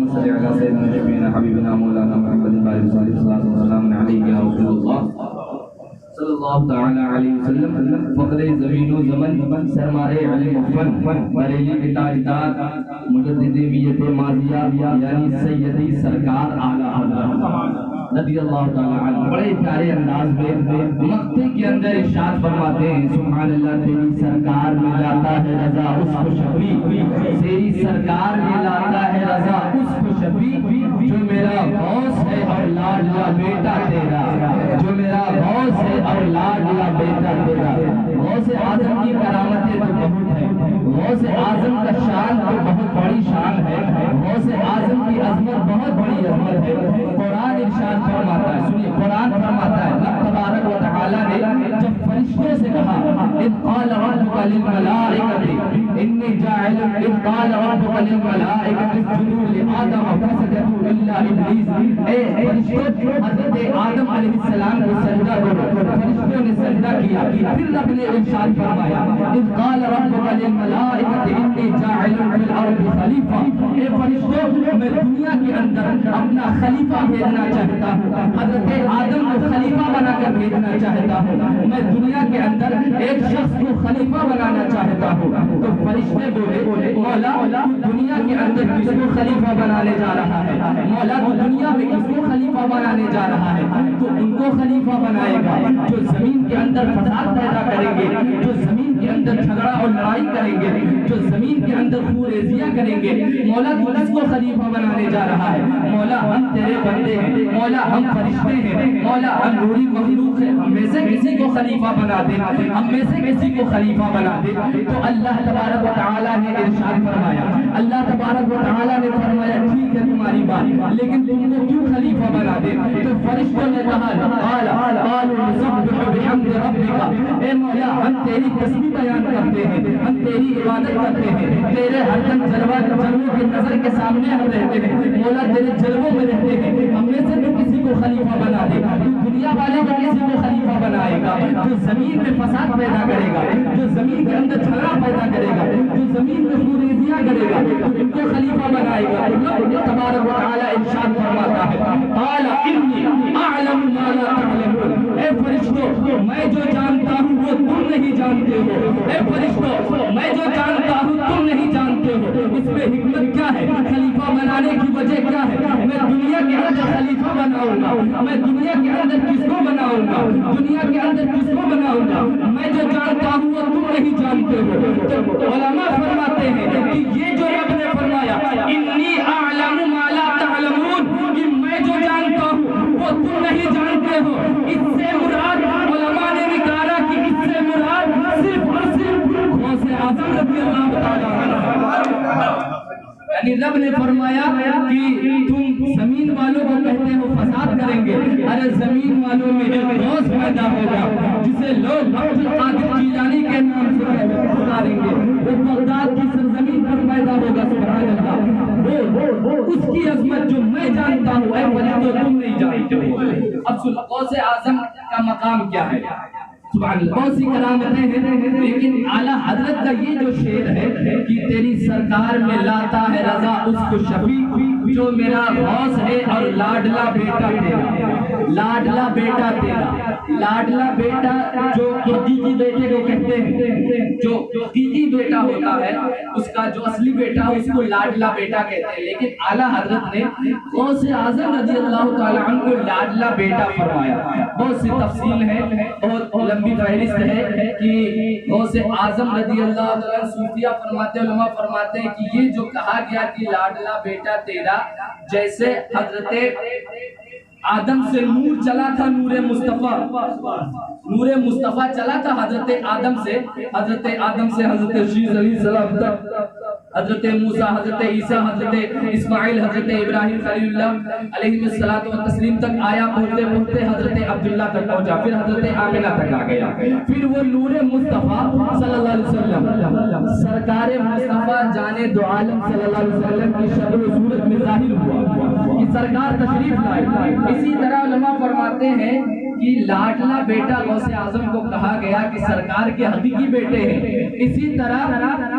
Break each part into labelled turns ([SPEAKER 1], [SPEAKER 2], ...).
[SPEAKER 1] صل علی سیدنا نبینا حبیبنا مولانا محمد صلی اللہ علیہ وسلم علیہ یا رسول اللہ صلی اللہ تعالی علیہ وسلم فقر زمین و زمن سرمار علم و فن بریلی کے تاجدار مجدد ویت ماضیہ یعنی سیدی سرکار اعلیٰ حضرت رضی اللہ تعالی عنہ بڑے پیارے انداز میں مقطع کے اندر ارشاد فرماتے ہیں سبحان اللہ تیری سرکار میں لاتا ہے رضا اس کو شفیع تیری سرکار میں لاتا ہے رضا اس کو شفیع جو میرا غوث ہے اور لاڈلا بیٹا تیرا جو میرا غوث ہے اور لاڈلا بیٹا تیرا غوث اعظم کی کرامتیں تو بہت ہیں غوث اعظم کا شان تو بہت بڑی شان ہے غوث اعظم کی عظمت بہت بڑی عظمت ہے قرآن ارشاد فرماتا ہے سنیے قرآن فرماتا ہے رب تبارک و تعالی نے جب فرشتوں سے کہا اذ قال ربک للملائکۃ انی جاعل اذ قال ربک للملائکۃ اسجدوا لآدم فسجدوا الا ابلیس اے فرشتوں حضرت آدم علیہ السلام کو سجدہ کرو فرشتوں نے سجدہ کیا پھر رب نے ارشاد فرمایا اذ قال ربک للملائکۃ انی جاعل فی الارض خلیفہ اے فرشتوں میں دنیا کے اندر اپنا خلیفہ بھیجنا چاہتا ہوں حضرت آدم کو خلیفہ بنا کر بھیجنا چاہتا ہوں میں دنیا کے اندر ایک شخص کو خلیفہ بنانا چاہتا ہوں تو فرشتے بولے مولا دنیا کے اندر کس کو خلیفہ بنانے جا رہا ہے مولا تو دنیا میں کس کو خلیفہ بنانے جا رہا ہے تو ان کو خلیفہ بنائے گا جو زمین کے اندر فساد پیدا کریں گے جو زمین کے اندر جھگڑا اور لڑائی کریں گے جو زمین کے اندر خونریزیاں کریں گے مولا تو کس کو خلیفہ بنانے جا رہا ہے مولا ہم تیرے بندے ہیں مولا ہم فرشتے ہیں مولا ہم نوری مخلوق ہیں ہم میں سے کسی کو خلیفہ بنا دے ہم میں سے کسی کو خلیفہ بنا دے تو اللہ تبارک و تعالی نے ارشاد فرمایا اللہ تبارک و تعالی نے فرمایا ٹھیک ہے تمہاری بات لیکن تم کو کیوں خلیفہ بنا دے تو فرشتوں نے کہا قالوا نسبح بحمد ربک اے مولا ہم تیری تسبیح بیان کرتے ہیں ہم تیری عبادت کرتے ہیں تیرے ہر دم جلووں کی نظر کے سامنے ہم رہتے ہیں مولا تیرے جلووں میں رہتے ہیں ہم میں سے تو کسی کو خلیفہ بنا دے تو دنیا والے کو کسی کو خلیفہ بنائے گا جو زمین میں فساد پیدا کرے گا جو زمین کے اندر جھگڑا پیدا کرے گا جو زمین میں خونریزیاں کرے گا تو ان کو خلیفہ بنائے گا اللہ تبارک و تعالی ارشاد فرماتا ہے قال انی اعلم ما لا تعلمون اے فرشتوں میں جو جانتا ہوں وہ تم نہیں جانتے ہو اے فرشتوں میں جو جانتا ہوں تم نہیں جانتے ہو اس میں حکمت کیا ہے خلیفہ بنانے کی وجہ کیا ہے میں دنیا کے اندر خلیفہ بناؤں گا میں دنیا کے اندر کس کو بناؤں گا دنیا کے اندر کس کو بناؤں گا میں جو جانتا ہوں وہ تم نہیں جانتے ہو تو علماء فرماتے ہیں کہ یہ جو رب نے فرمایا انی اعلم ما لا تعلمون کہ میں جو جانتا ہوں وہ تم نہیں جانتے ہو اس سے مراد علماء نے نکالا کہ اس سے مراد صرف اور صرف غوث اعظم رضی اللہ تعالی عنہ یعنی رب نے فرمایا کہ تم زمین والوں کو کہتے ہو فساد کریں گے ارے زمین والوں میں ایک غوث پیدا ہوگا جسے لوگ عبد القادر جیلانی کے نام سے پکاریں گے وہ بغداد کی سرزمین پر پیدا ہوگا سبحان اللہ وہ اس کی عظمت جو میں جانتا ہوں اے فرشتوں تم نہیں جانتے ہو اب سن غوث اعظم کا مقام کیا ہے سبحان اللہ بہت سی کرامتیں ہیں لیکن اعلیٰ حضرت کا یہ جو شعر ہے کہ تیری سرکار میں لاتا ہے رضا اس کو شفیع جو میرا غوث ہے اور لاڈلا بیٹا تیرا لاڈلا بیٹا تیرا لاڈلا بیٹا جو حقیقی بیٹے کو کہتے ہیں جو حقیقی بیٹا ہوتا ہے اس کا جو اصلی بیٹا اس کو لاڈلا بیٹا کہتے ہیں لیکن اعلیٰ حضرت نے غوث اعظم رضی اللہ تعالیٰ عنہ کو لاڈلا بیٹا فرمایا بہت سی تفصیل ہے بہت لمبی فہرست ہے کہ غوث اعظم رضی اللہ تعالیٰ صوفیہ فرماتے علماء فرماتے ہیں کہ یہ جو کہا گیا کہ لاڈلا بیٹا تیرا جیسے حضرت آدم سے نور چلا تھا نور مصطفیٰ چلا تھا حضرت آدم سے حضرت شیس علیہ السلام تک حضرت موسیٰ حضرت عیسیٰ حضرت اسماعیل حضرت ابراہیم خلیل اللہ علیہ الصلوۃ والتسلیم تک آیا پہنچتے پہنچتے حضرت عبداللہ تک پہنچا پھر حضرت آمنہ تک آ گیا پھر وہ نور مصطفیٰ صلی اللہ علیہ وسلم سرکار مصطفیٰ جانے دو عالم صلی اللہ علیہ وسلم کی شکل و صورت میں ظاہر ہوا کہ سرکار تشریف لائے اسی طرح علماء فرماتے ہیں کہ لاڈلا بیٹا غوث اعظم کو کہا گیا کہ سرکار کے حقیقی بیٹے ہیں، اسی طرح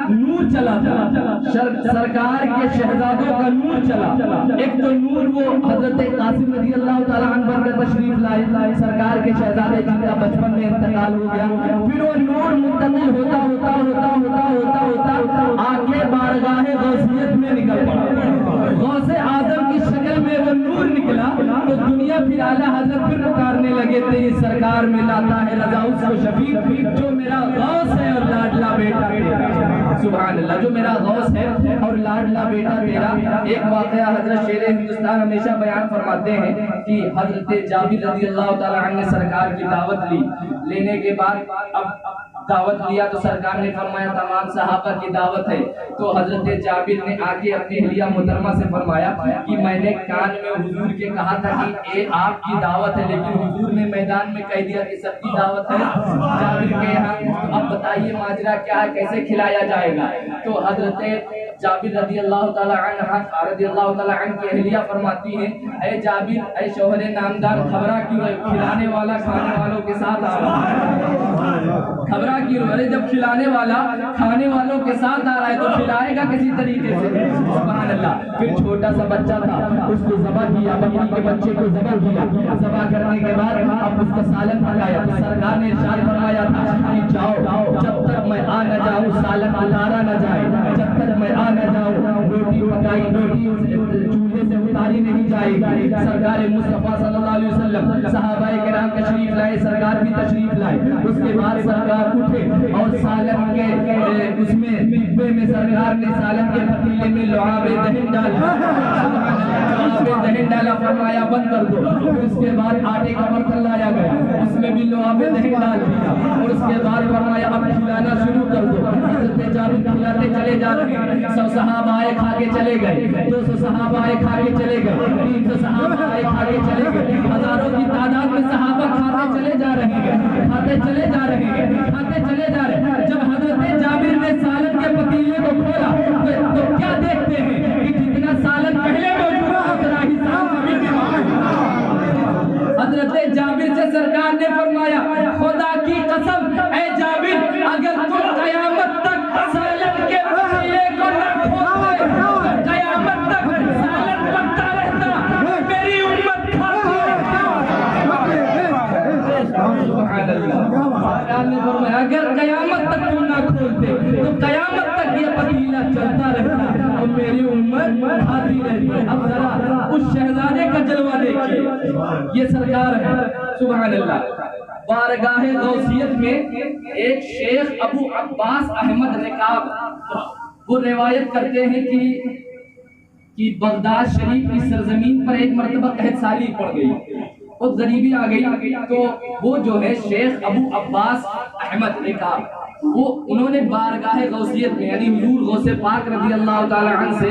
[SPEAKER 1] نور چلا تھا، سرکار کے شہزادوں کا نور چلا۔ ایک تو نور وہ حضرت قاسم رضی اللہ تعالیٰ عنہ بن کر تشریف لائے، سرکار کے شہزادے جن کا بچپن میں انتقال ہو گیا، پھر وہ نور منتقل ہوتا ہوتا ہوتا ہوتا ہوتا ہوتا آگے بارگاہ غوثیت میں نکل پڑا۔ غوث اعظم کی شکل میں وہ نور نکلا تو دنیا پھر اعلیٰ حضرت پھر پکارنے لگے تھے، یہ سرکار میں لاتا ہے رضا اس کو شفیق، جو میرا غوث ہے اور لاڈلا بیٹا تیرا۔ سبحان اللہ، جو میرا غوث ہے اور لاڈلا بیٹا تیرا۔ ایک واقعہ حضرت شیر ہندوستان ہمیشہ بیان فرماتے ہیں کہ حضرت جابر رضی اللہ تعالیٰ عنہ نے سرکار کی دعوت لی، لینے کے بعد اب دعوت لیا تو سرکار نے فرمایا تمام صحابہ کی دعوت ہے، تو حضرت جابر نے آ کے اپنی اہلیہ محترمہ سے فرمایا کہ میں نے کان میں حضور کے کہا تھا کہ اے آپ کی دعوت ہے، لیکن حضور نے میدان میں کہہ دیا کہ سب کی دعوت ہے جابر کے یہاں، تو اب بتائیے ماجرا کیا ہے، کیسے کھلایا جائے گا؟ تو حضرت جابر رضی اللہ تعالیٰ عنہ کی اہلیہ فرماتی ہے، اے جابر، اے شوہر نامدار، خبرہ کیوں ہے؟ کھلانے والا کھانے والوں کے ساتھ آ رہا ہے، خبرہ کیوں ہے؟ جب کھلانے والا کھانے والوں کے ساتھ آ رہا ہے تو کھلائے گا کسی طریقے سے؟ سبحان اللہ۔ پھر چھوٹا سا بچہ تھا، اس کو ذبح کیا، بکری کے بچے کو ذبح کیا، ذبح کرنے کے بعد اب اس کا سالن پکایا، تو سرکار نے ارشاد فرمایا تھا کہ جاؤ، جب تک میں آ نہ جاؤں سالن اتارا نہ جائے، جب تک میں آ نہ جاؤں روٹی پکائی، روٹی چولہے سے اتاری نہیں جائے گی۔ سرکار مصطفیٰ صلی اللہ علیہ وسلم، صحابہ کرام تشریف لائے، سرکار بھی تشریف لائے، اس کے بعد سرکار اٹھے اور سالن کے اس میں ڈبے میں سرکار نے سالن کے پتیلے میں لعاب دہن ڈالا، لعاب دہن ڈالا، فرمایا بند کر دو۔ پھر اس کے بعد آٹے کا برتن لایا گیا، اس میں بھی لعاب دہن ڈال دیا، اور اس کے بعد فرمایا اب کھلانا شروع کر دو۔ حضرت جابر کھلاتے چلے جا رہے ہیں، 100 صحابہ آئے کھا کے چلے گئے، 200 صحابہ آئے کھا کے چلے گئے، 300 صحابہ آئے کھا کے چلے گئے، ہزاروں کی تعداد میں صحابہ کھاتے چلے جا رہے ہیں، کھاتے چلے جا رہے ہیں، کھاتے چلے جا رہے ہیں۔ جب حضرت جابر نے سالن کے پتیلے کو کھولا تو کیا دیکھتے ہیں کہ جتنا سالن پہلے موجود تھا اتنا ہی سالن ابھی بھی موجود ہے۔ حضرت جابر سے سرکار نے فرمایا خدا کی قسم اے جابر، اگر تم قیامت تک سالن کے پتیلے کو نہ کھولتے تو قیامت تک سالن بنتا رہتا، میری امت کھاتی سبحان اللہ۔ سرکار نے فرمایا اگر قیامت تک تم نہ کھولتے تو قیامت تک یہ پتیلا چلتا رہتا اور میری امت کھاتی رہتی۔ اب ذرا اس شہزادے کا جلوہ دیکھیے، یہ سرکار ہے، سبحان اللہ۔ بارگاہ غوثیت میں ایک شیخ ابو عباس احمد رکاب وہ روایت کرتے ہیں کہ بغداد شریف کی سرزمین پر ایک مرتبہ قحط سالی پڑ گئی، اور غریبی آ گئی، تو وہ جو ہے شیخ ابو عباس احمد رکاب انہوں نے بارگاہ غوثیت میں یعنی حضور غوث پاک رضی اللہ تعالی عنہ سے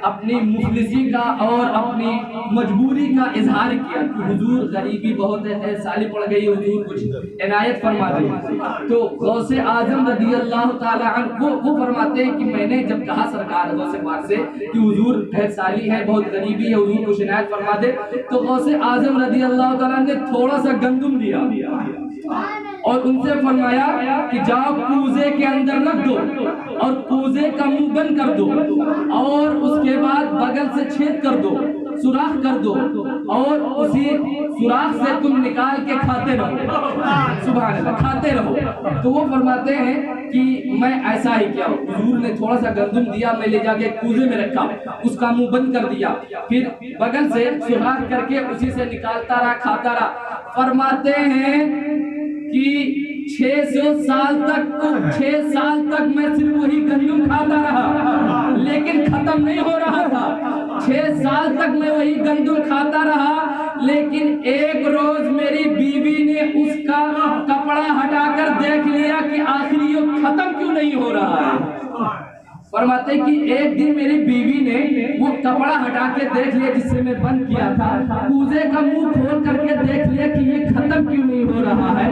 [SPEAKER 1] اپنی مفلسی کا اور اپنی مجبوری کا اظہار کیا کہ حضور غریبی بہت ہے، سالی پڑ گئی، حضور کچھ عنایت فرما دیں۔ تو غوث اعظم رضی اللہ تعالی عنہ وہ فرماتے ہیں کہ میں نے جب کہا سرکار غوث پاک سے کہ حضور بہت سالی ہے، بہت غریبی ہے، حضور کچھ عنایت فرما دے، تو غوث اعظم رضی اللہ تعالی عنہ نے تھوڑا سا گندم دیا اور ان سے فرمایا کہ جاؤ کوزے کے اندر رکھ دو اور کوزے کا منہ بند کر دو، اور اس کے بعد بغل سے چھید کر دو، سوراخ کر دو، اور اسی سوراخ سے تم نکال کے کھاتے رہو، سبحان اللہ، کھاتے رہو۔ تو وہ فرماتے ہیں کہ میں ایسا ہی کیا، حضور نے تھوڑا سا گندم دیا، میں لے جا کے کوزے میں رکھا، اس کا منہ بند کر دیا، پھر بغل سے سوراخ کر کے اسی سے نکالتا رہا، کھاتا رہا۔ فرماتے ہیں کہ 600 سال تک میں صرف وہی گندم کھاتا رہا لیکن ختم نہیں ہو رہا تھا، 6 سال تک میں وہی گندم کھاتا رہا، لیکن ایک روز میری بیوی نے اس کا کپڑا ہٹا کر دیکھ لیا کہ آخر یہ ختم کیوں نہیں ہو رہا ہے۔ فرماتے ہیں کہ ایک دن میری بیوی نے وہ کپڑا ہٹا کے دیکھ لیا جس سے میں بند کیا تھا، کوزے کا منہ کھول کر کے دیکھ لیا کہ یہ ختم کیوں نہیں ہو رہا ہے،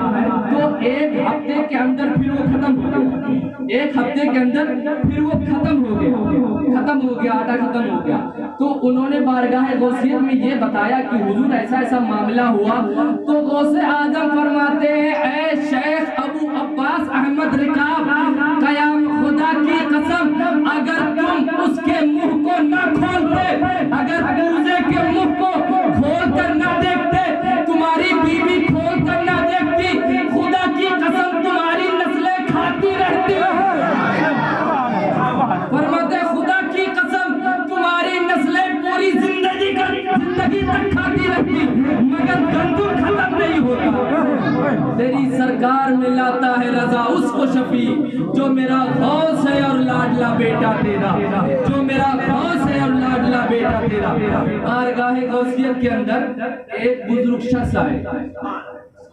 [SPEAKER 1] تو ایک ہفتے کے اندر پھر وہ ختم ہو گیا۔ ایک ہفتے کے اندر پھر وہ ختم ہو گیا آٹا ختم ہو گیا. تو انہوں نے بارگاہ غوثیت میں یہ بتایا کہ حضور ایسا ایسا معاملہ ہوا. تو غوث اعظم فرماتے ہیں اے شیخ ابو عباس احمد رکاب، قیام خدا کی قسم اگر تم اس کے منہ کو نہ کھولتے، اگر موزے کے منہ کو کھول کر نہ دیکھتے، تمہاری بیوی کھول کر نہ دیکھتی، خدا کی قسم تمہاری نسلیں کھاتی رہتی. فرماتے خدا کی قسم تمہاری نسلیں پوری زندگی تک کھاتی رہتی مگر گندم ختم نہیں ہوتا. تیری سرکار میں لاتا ہے رضا اس کو شفیع جو میرا غوث ہے اور لاڈلا بیٹا تیرا، جو میرا غوث ہے اور لاڈلا بیٹا تیرا. بارگاہ غوثیت کے اندر ایک بزرگ شخص آئے.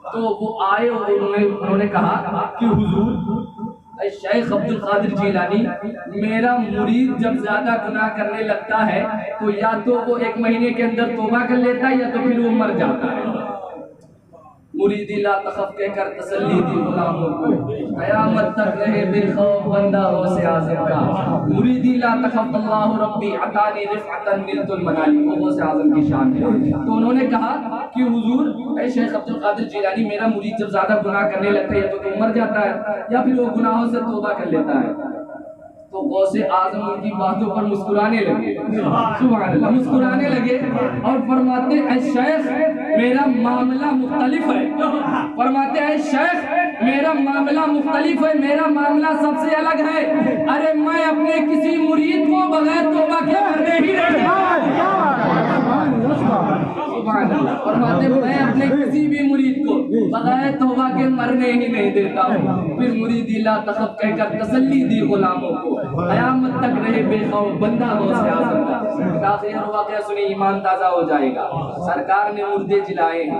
[SPEAKER 1] تو وہ آئے اور انہوں نے کہا کہ حضور شیخ عبد القادر جیلانی، میرا مرید جب زیادہ گناہ کرنے لگتا ہے تو یا تو وہ 1 مہینے کے اندر توبہ کر لیتا ہے یا تو پھر وہ مر جاتا ہے. مریدی لا تخف کہہ کر تسلی دی غلاموں کو، قیامت تک رہے بے خوف بندہ غوث اعظم کا. مریدی لا تخف اللہ ربی عطانی رفعتا نلت المنالی، وہ غوث اعظم کی شان ہے. تو انہوں نے کہا کہ حضور اے شیخ عبد القادر جیلانی، میرا مرید جب زیادہ گناہ کرنے لگتا ہے یا تو مر جاتا ہے یا پھر وہ گناہوں سے توبہ کر لیتا ہے. تو غوث اعظم ان کی باتوں پر مسکرانے لگے، سبحان اللہ، مسکرانے لگے اور فرماتے اے شیخ میرا معاملہ مختلف ہے. فرماتے اے شیخ میرا معاملہ مختلف ہے، میرا معاملہ سب سے الگ ہے. ارے میں اپنے کسی مرید کو بغیر توبہ کے مرنے ہی نہیں دیتا. فرماتے میں اپنے کسی بھی مرید کو بغیر توبہ کے مرنے ہی نہیں دیتا ہوں. پھر مریدی لا تخف کہہ کر تسلی دی غلاموں کو، قیامت تک رہے بے خوف بندہ غوث اعظم کا. آخری اور واقعہ سنی ایمان تازہ ہو جائے گا. سرکار نے مردے جلائے ہیں،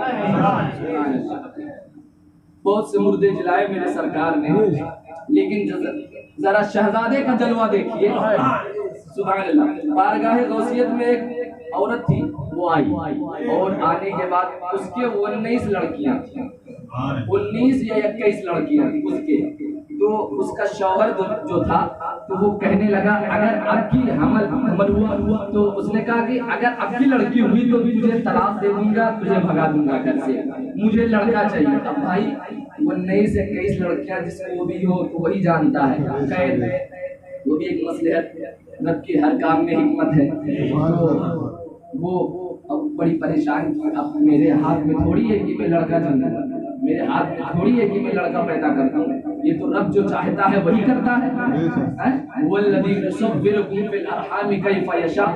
[SPEAKER 1] بہت سے مردے جلائے میرے سرکار نے، لیکن ذرا شہزادے کا جلوہ دیکھیے. سبحان اللہ. بارگاہ غوثیت میں ایک عورت تھی، وہ آئی اور آنے کے بعد اس کے 19 لڑکیاں تھیں، 19 یا 21 لڑکیاں تھیں اس کے. تو اس کا شوہر جو تھا تو وہ کہنے لگا اگر اب کی حمل ہوا تو اس نے کہا کہ اگر اب کی لڑکی ہوئی تو تجھے طلاق دے دوں گا، تجھے بھگا دوں گا گھر سے، مجھے لڑکا چاہیے. اب بھائی 19 سے 21 لڑکیاں جس کو بھی ہو تو وہی جانتا ہے، خیر وہ بھی ایک مصلحت، رب کے ہر کام میں حکمت ہے. تو وہ اب بڑی پریشان کی، اب میرے ہاتھ میں تھوڑی ہے کہ میں لڑکا چنتا ہوں، میرے ہاتھ میں تھوڑی ہے کہ میں لڑکا پیدا کرتا ہوں، یہ تو رب جو چاہتا ہے وہی کرتا ہے. والذی یصورکم فی الارحام کیف یشاء،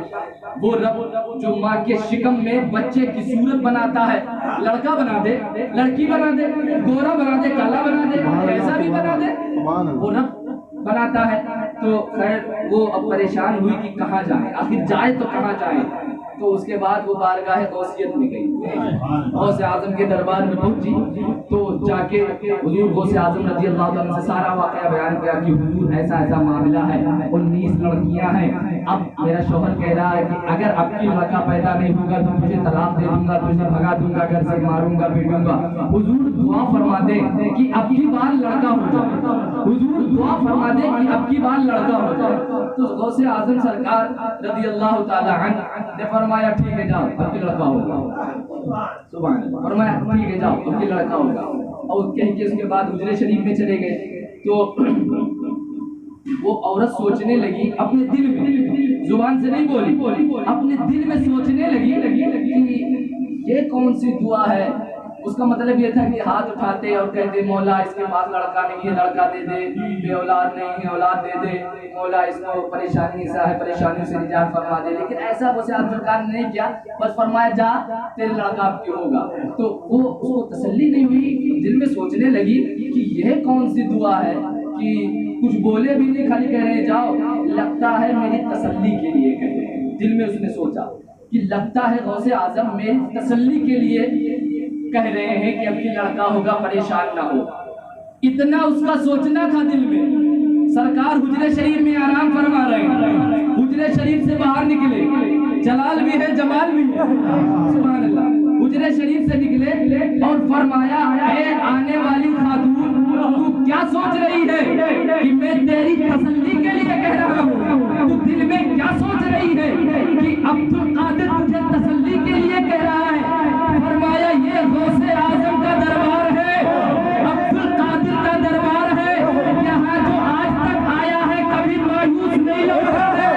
[SPEAKER 1] وہ رب جو ماں کے شکم میں بچے کی صورت بناتا ہے، لڑکا بنا دے، لڑکی بنا دے، گورا بنا دے، کالا بنا دے، ایسا بھی بنا دے، وہ رب بناتا ہے. تو خیر وہ اب پریشان ہوئی کہ کہاں جائے، آخر جائے تو کہاں جائے. تو اس کے بعد وہ بارگاہ غوثیت میں گئی، غوث اعظم کے دربار میں پہنچی. تو جا کے حضور غوث اعظم رضی اللہ عنہ سے سارا واقعہ بیان کیا کہ حضور ایسا ایسا معاملہ ہے، 19 لڑکیاں ہیں، اب میرا شوہر کہہ رہا ہے کہ اگر اب کی لڑکا پیدا نہیں ہوگا تو تجھے طلاق دے دوں گا، تجھے بھگا دوں گا، گھر سے ماروں گا، پیٹوں گا. حضور دعا فرما دے کہ اب کی بار لڑکا ہو جائے، حضور دعا فرما دے کہ اب کی بار لڑکا ہو جائے. تو غوث اعظم سرکار رضی اللہ تعالی عنہ نے فرمایا ٹھیک ہے جاؤ اب کی لڑکا ہوگا. سبحان اللہ. فرمایا ٹھیک ہے جاؤ اب کی لڑکا ہوگا. اور کہیں کہ اس کے بعد حجرے شریف میں چلے گئے. تو وہ عورت سوچنے لگی اپنے دل میں، زبان سے نہیں بولی، اپنے دل میں سوچنے لگی کہ یہ کون سی دعا ہے. اس کا مطلب یہ تھا کہ ہاتھ اٹھاتے اور کہتے مولا اس کے پاس لڑکا نہیں ہے لڑکا دے دے، بے اولاد نہیں ہے اولاد دے دے، مولا اس کو پریشانی سے ہے پریشانی سے نجات فرما دے. لیکن ایسا وہ سرکار نے نہیں کیا، بس فرمایا جا تیرے لڑکا اب کیوں ہوگا. تو وہ اس کو تسلی نہیں ہوئی، دل میں سوچنے لگی کہ یہ کون سی دعا ہے کہ کچھ بولے بھی نہیں، خالی کہہ رہے جاؤ، لگتا ہے میری تسلی کے لیے کہہ رہے ہیں. دل میں اس نے سوچا کہ لگتا ہے غوث اعظم میری تسلی کے لیے کہہ رہے ہیں کہ اب کی لڑکا ہوگا پریشان نہ ہو. اتنا اس کا سوچنا تھا دل میں. سرکار حجرے شریف میں آرام فرما رہے ہیں، حجرے شریف سے باہر نکلے، جلال بھی ہے جمال بھی ہے، سبحان اللہ. حجرے شریف سے نکلے اور فرمایا اے آنے والی خاتون، تو کیا سوچ رہی ہے کہ میں عبد القادر تجھے تسلی کے لیے کہہ رہا ہے، فرمایا یہ غوث اعظم کا دربار ہے، عبد القادر کا دربار ہے، یہاں جو آج تک آیا ہے کبھی مایوس نہیں لوٹا ہے۔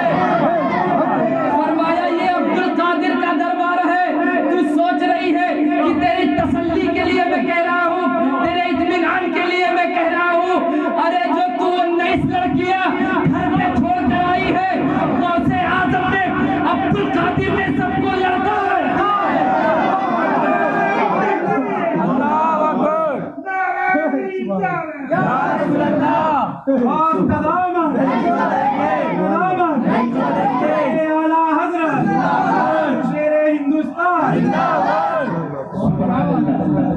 [SPEAKER 1] فرمایا یہ عبد القادر کا دربار ہے، تو سوچ رہی ہے کہ تیری تسلی کے لیے میں کہہ رہا ہوں، تیرے اطمینان کے لیے میں کہہ رہا ہوں، ارے جو تو 19 لڑکیاں گھر میں چھوڑ کر آئی ہے، غوث اعظم نے عبد القادر نے سب کو لڑکا ہے۔
[SPEAKER 2] اللہ اکبر، یا رسول اللہ، اور قدامت اعلیٰ حضرت شیر ہندوستان۔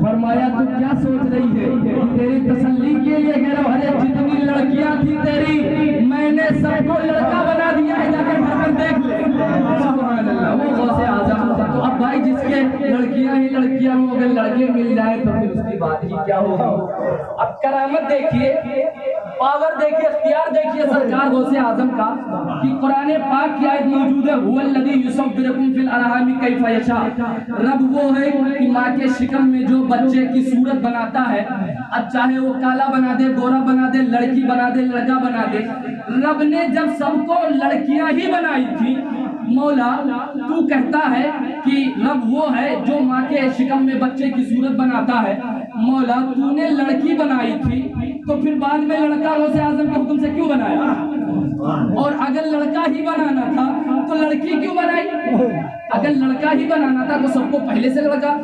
[SPEAKER 1] فرمایا تو کیا سوچ رہی ہے، تیری تسلی کے لیے کہہ رہا ہوں، ارے جتنی لڑکیاں تھی تیری میں نے سب کو لڑکا بنا دیا ہے، جا کے گھر پر دیکھ لے۔ سبحان اللہ، وہ غوث اعظم تھا۔ تو اب بھائی جس کے لڑکیاں ہی لڑکیاں ہوں، اگر لڑکے مل جائیں تو پھر اس کی بات ہی کیا ہوگی۔ اب کرامت دیکھیے، پاور دیکھیے، اختیار دیکھیے سرکار غوث اعظم کا، کہ قرآن پاک کی آیت موجود ہے، هو الذی یصورکم فی الارحام کیف یشاء۔ رب وہ ہے کہ ماں کے شکم میں جو بچے کی صورت بناتا ہے، اب چاہے وہ کالا بنا دے، گورا بنا دے، لڑکی بنا دے، لڑکا بنا دے۔ رب نے جب سب کو لڑکیاں ہی بنائی تھی، مولا تو کہتا ہے کہ رب وہ ہے جو ماں کے شکم میں بچے کی صورت بناتا ہے، مولا تو نے لڑکی بنائی تھی تو پھر بعد میں لڑکا غوث اعظم کے حکم سے کیوں بنایا؟ اور اگر لڑکا ہی بنانا تھا تو لڑکی کیوں بنائی؟ اگر لڑکا ہی بنانا تھا تو سب کو پہلے سے لڑکا،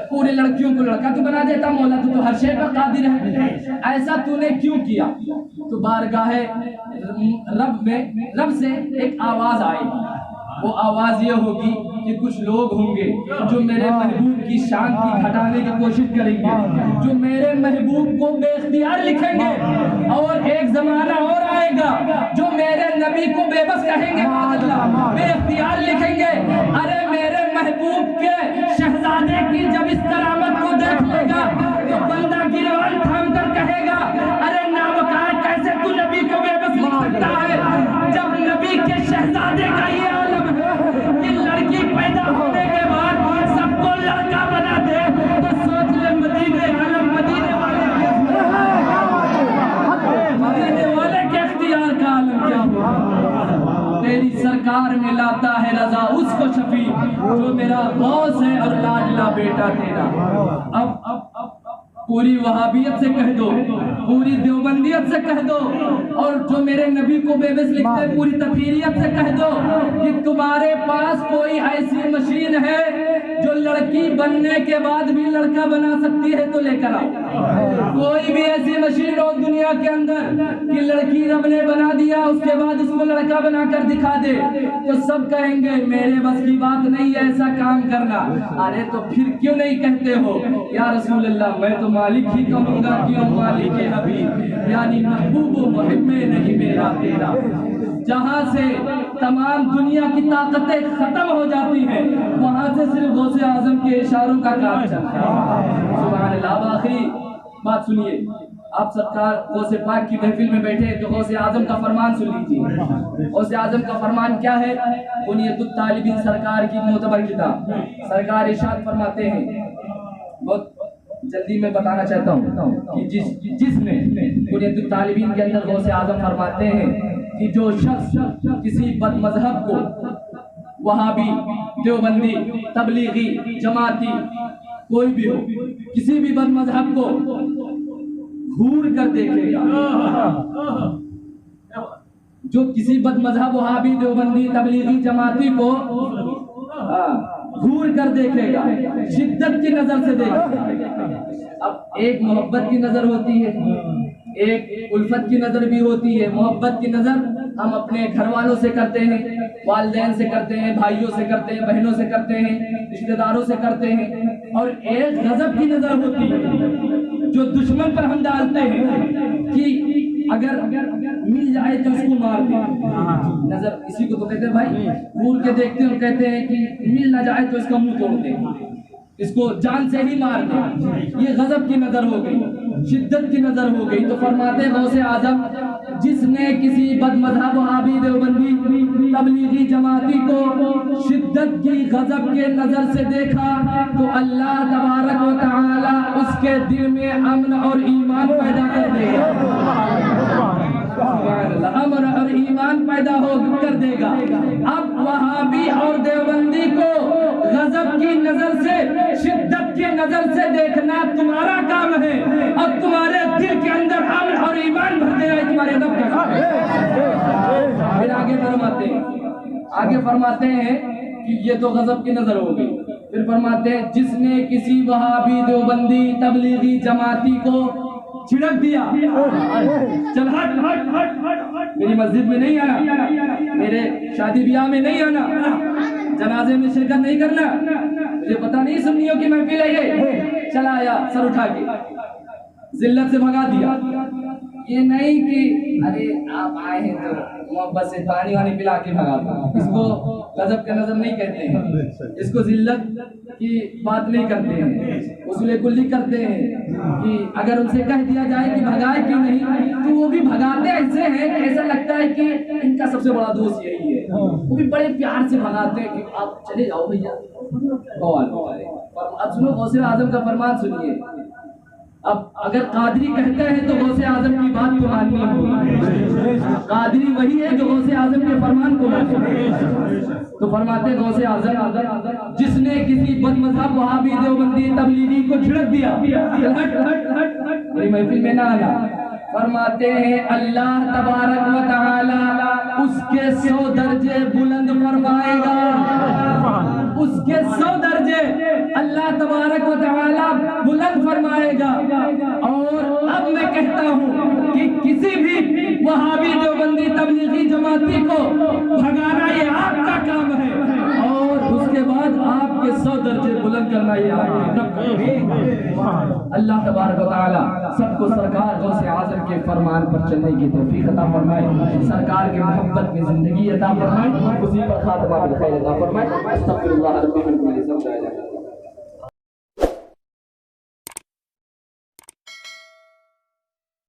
[SPEAKER 1] پورے لڑکیوں کو لڑکا کیوں بنا دیتا؟ مولا تو ہر شے پر قادر ہے، ایسا تو نے کیوں کیا؟ تو بارگاہ رب سے ایک آواز آئی، وہ آواز یہ ہوگی کہ کچھ لوگ ہوں گے جو میرے محبوب کی شان کی گھٹانے کی کوشش کریں گے، جو میرے محبوب کو بے اختیار لکھیں گے، اور ایک زمانہ اور آئے گا جو میرے نبی کو بے بس کہیں گے، بے اختیار لکھیں گے۔ ارے میرے محبوب کے شہزادے کی جب اس کرامت کو دیکھ لے گا تو بندہ گریبان تھام کر کہے گا، ارے نابکار کیسے تو نبی کو بے بس لکھ سکتا ہے؟ جب نبی کے شہزادے کا یہ عالم ہے کہ لڑکی پیدا ہونے کے بعد سب کو لڑکا بنا دے، تو سوچ لے مدینے والے کے اختیار کا عالم کیا ہوگا۔ تیری سرکار میں لاتا ہے رضا اس کو شفیع جو میرا غوث ہے اور لاڈلا بیٹا تیرا۔ اب پوری وہابیت سے کہہ دو، پوری دیوبندیت سے کہہ دو، اور جو میرے نبی کو بے بس لکھتے ہیں پوری تکفیریت سے کہہ دو کہ تمہارے پاس کوئی ایسی مشین ہے جو لڑکی بننے کے بعد بھی لڑکا بنا سکتی ہے تو لے کر آؤ۔ کوئی بھی ایسی مشین ہو دنیا کے اندر کہ لڑکی رب نے بنا دیا اس کے بعد اس کو لڑکا بنا کر دکھا دے، تو سب کہیں گے میرے بس کی بات نہیں ہے ایسا کام کرنا۔ ارے تو پھر کیوں نہیں کہتے ہو یا رسول اللہ؟ میں تو مالک ہی کہوں گا، کیوں مالک حبیب، یعنی محبوب و محب میں نہیں میرا تیرا۔ جہاں سے تمام دنیا کی طاقتیں ختم ہو جاتی ہیں وہاں سے صرف غوث اعظم کے اشاروں کا کام چلتا ہے۔ سبحان اللہ۔ اب آخری بات سنیے، آپ سرکار غوث پاک کی محفل میں بیٹھے تو غوث اعظم کا فرمان سن لیجیے۔ غوث اعظم کا فرمان کیا ہے؟ بنیت الطالبین سرکار کی معتبر کتاب، سرکار ارشاد فرماتے ہیں، بہت جلدی میں بتانا چاہتا ہوں کہ جس نے بنیت الطالبین کے اندر غوث اعظم فرماتے ہیں کہ جو شخص کسی بد مذہب کو، وہابی، دیوبندی، تبلیغی، جماعتی، کوئی بھی ہو، کسی بھی بد مذہب کو گھور کر دیکھے گا، جو کسی بد مذہب، وہابی، دیوبندی، تبلیغی، جماعتی کو گھور کر دیکھے گا، شدت کی نظر سے دیکھے گا۔ اب ایک محبت کی نظر ہوتی ہے، ایک الفت کی نظر بھی ہوتی ہے۔ محبت کی نظر ہم اپنے گھر والوں سے کرتے ہیں، والدین سے کرتے ہیں، بھائیوں سے کرتے ہیں، بہنوں سے کرتے ہیں، رشتہ داروں سے کرتے ہیں، اور ایک غضب کی نظر ہوتی ہے جو دشمن پر ہم ڈالتے ہیں کہ اگر مل جائے تو اس کو مار دیں۔ نظر اسی کو تو کہتے ہیں بھائی، گھور کے دیکھتے ہیں اور کہتے ہیں کہ مل نہ جائے تو اس کا منہ توڑ دیں۔ اس کو جان سے ہی مار دے. یہ غضب کی نظر ہو گئی, شدت کی نظر ہو گئی. تو فرماتے غوث اعظم جس نے کسی بد مذہب وہابی دیوبندی تبلیغی جماعتی کو شدت کی غضب کے نظر سے دیکھا تو اللہ تبارک و تعالی اس کے دل میں امن اور ایمان پیدا کر دے گا. امن اور ایمان پیدا ہو کر دے گا. اب وہابی اور دیوبندی کو غضب کی نظر سے, شدت کی نظر سے دیکھنا تمہارا کام ہے, اب تمہارے دل کے اندر امن اور ایمان بھر دینا تمہارے رب کا کام ہے. پھر آگے فرماتے ہیں کہ یہ تو غضب کی نظر ہو گئی. پھر فرماتے ہیں جس نے کسی وہابی دیوبندی تبلیغی جماعتی کو چھڑک دیا, چل ہٹ, میری مسجد میں نہیں آنا, میرے شادی بیاہ میں نہیں آنا, جنازے میں شرکت نہیں کرنا, مجھے پتہ نہیں سنیوں کی محفل ہے یہ, چلا آیا سر اٹھا کے ذلت سے بھگا دیا. یہ نہیں کہ ارے آپ آئے ہیں تو محبت سے پانی وانی پلا کے بھگا دو. اس کو غضب کا نظر نہیں کہتے ہیں, اس کو ذلت کی بات نہیں کرتے ہیں, اصول کلی کرتے ہیں کہ اگر ان سے کہہ دیا جائے کہ بھگائے کیوں نہیں تو وہ بھی بھگاتے ایسے ہیں کہ ایسا لگتا ہے کہ ان کا سب سے بڑا دوست یہی ہے. وہ بھی بڑے پیار سے بھگاتے ہیں کہ آپ چلے جاؤ بھیا. اب سنو غوث اعظم کا فرمان سنیے. اب اگر قادری کہتے ہیں تو غوث اعظم کی بات کو ماننی ہوگی. قادری وہی ہے جو غوث اعظم کے فرمان کو مانتے. تو فرماتے غوث اعظم جس نے کسی بد مذہب وہابی دیوبندی تبلیغی کو چھڑک دیا, میری محفل میں نہ آنا. فرماتے ہیں اللہ تبارک و تعالی اس کے 100 درجے بلند فرمائے گا, اس کے 100 درجے اللہ تبارک و تعالی بلند فرمائے گا. اور اب میں کہتا ہوں کہ کسی بھی وہابی دیوبندی تبلیغی جماعتی کو بھگانا یہ آپ کا کام ہے, اور اس کے بعد آپ کے 100 درجے بلند کرنا یہ آپ کا کام ہے. اللہ تبارک و تعالی سب کو سرکار غوث اعظم کے فرمان پر چلنے کی توفیق عطا فرمائے, سرکار کے محبت میں زندگی عطا فرمائے, اسی پر خاتمہ بالخیر عطا فرمائے. استغفر اللہ ربی من کل ذنب.